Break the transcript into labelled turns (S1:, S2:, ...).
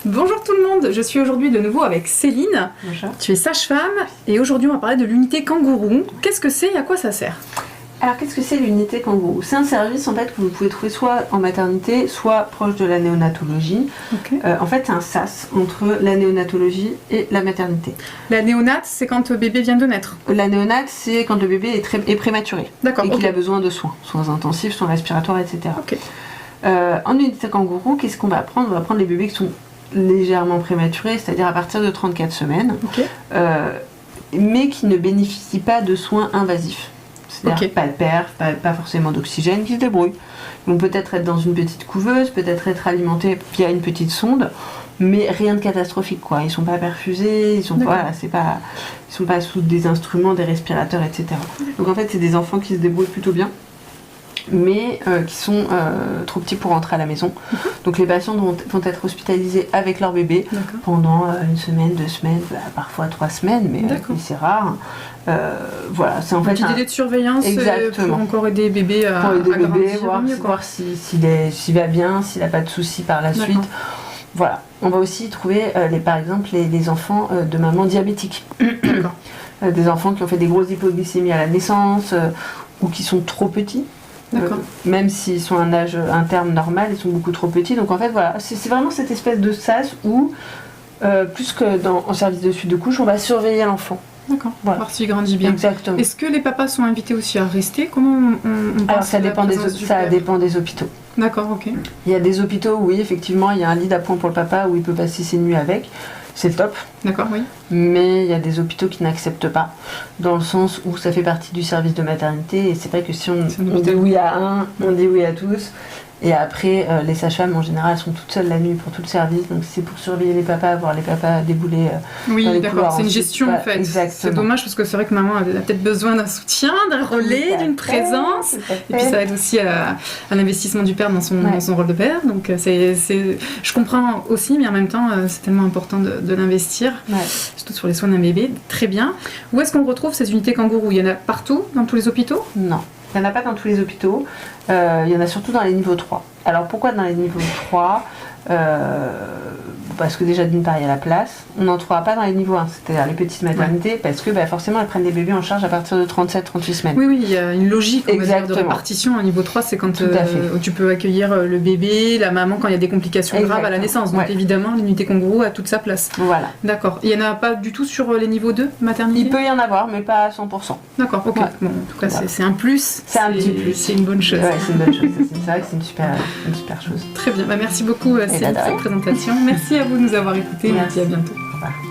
S1: Bonjour tout le monde, je suis aujourd'hui de nouveau avec Céline.
S2: Bonjour.
S1: Tu es sage-femme et aujourd'hui on va parler de l'unité kangourou. Qu'est-ce que c'est et à quoi ça sert?
S2: Alors qu'est-ce que c'est l'unité kangourou? C'est un service en fait que vous pouvez trouver soit en maternité, soit proche de la néonatologie.
S1: Okay.
S2: En fait c'est un sas entre la néonatologie et la maternité.
S1: La néonate, c'est quand le bébé vient de naître?
S2: La néonate, c'est quand le bébé est prématuré.
S1: D'accord.
S2: Et qu'il a besoin de soins intensifs, soins respiratoires, etc.
S1: Okay.
S2: En unité kangourou, qu'est-ce qu'on va prendre? On va prendre les bébés qui sont légèrement prématurés, c'est-à-dire à partir de 34 semaines,
S1: okay.
S2: Mais qui ne bénéficient pas de soins invasifs. C'est-à-dire
S1: okay.
S2: pas de perf, pas forcément d'oxygène, qui se débrouillent. Ils vont peut-être être dans une petite couveuse, peut-être être alimentés via une petite sonde, mais rien de catastrophique, quoi. Ils sont pas perfusés, ils sont pas sous des instruments, des respirateurs, etc. Donc en fait, c'est des enfants qui se débrouillent plutôt bien, mais qui sont trop petits pour rentrer à la maison. Donc les patients vont être hospitalisés avec leur bébé pendant une semaine, 2 semaines, parfois 3 semaines, mais c'est rare. Voilà, c'est en fait
S1: un petit délai de surveillance pour encore aider les bébés à grandir,
S2: voir s'il va bien, s'il n'a pas de soucis par la suite. Voilà. On va aussi trouver par exemple les enfants de mamans diabétiques. Des enfants qui ont fait des grosses hypoglycémies à la naissance ou qui sont trop petits. Même s'ils sont à un âge interne normal, ils sont beaucoup trop petits. Donc en fait, voilà, c'est vraiment cette espèce de sas où, plus que en service de suite de couche, on va surveiller l'enfant.
S1: D'accord, voir s'il grandit bien.
S2: Exactement.
S1: Est-ce que les papas sont invités aussi à rester? Comment on
S2: Alors ça dépend des hôpitaux.
S1: D'accord, ok.
S2: Il y a des hôpitaux où oui, effectivement, il y a un lit d'appoint pour le papa où il peut passer ses nuits avec. C'est top.
S1: D'accord, oui.
S2: Mais il y a des hôpitaux qui n'acceptent pas, dans le sens où ça fait partie du service de maternité. Et c'est vrai que si on dit oui à un, on dit oui à tous. Et après, les sages-femmes, en général, sont toutes seules la nuit pour tout le service. Donc c'est pour surveiller les papas, voir les papas débouler dans les couloirs.
S1: C'est une gestion, en fait.
S2: Exactement.
S1: C'est dommage parce que c'est vrai que maman a peut-être besoin d'un soutien, d'un relais, d'une présence. Et puis ça aide aussi à l'investissement du père dans son rôle de père. Donc je comprends aussi, mais en même temps, c'est tellement important de l'investir. Surtout sur les soins d'un bébé. Très bien. Où est-ce qu'on retrouve ces unités kangourou? Il y en a partout, dans tous les hôpitaux?
S2: Non. Il n'y en a pas dans tous les hôpitaux, il y en a surtout dans les niveaux 3. Alors pourquoi dans les niveaux 3 parce que déjà d'une part il y a la place. On n'en trouvera pas dans les niveaux 1, c'est-à-dire les petites maternités, parce que forcément elles prennent des bébés en charge à partir de 37-38 semaines.
S1: Oui, il y a une logique de répartition. Au niveau 3, c'est quand tu peux accueillir le bébé, la maman quand il y a des complications graves à la naissance. Donc évidemment l'unité kangourou a toute sa place. Voilà. D'accord. Il n'y en a pas du tout sur les niveaux 2 maternité?
S2: Il peut y en avoir, mais pas à 100%.
S1: D'accord, ok. Bon, en tout cas c'est un plus.
S2: C'est un petit plus.
S1: C'est une bonne chose.
S2: Ouais, c'est une bonne chose. C'est vrai que c'est une super chose.
S1: Très bien. Merci beaucoup Céline pour cette présentation. Merci à vous de nous avoir écoutés. Merci, à bientôt.
S2: Au revoir.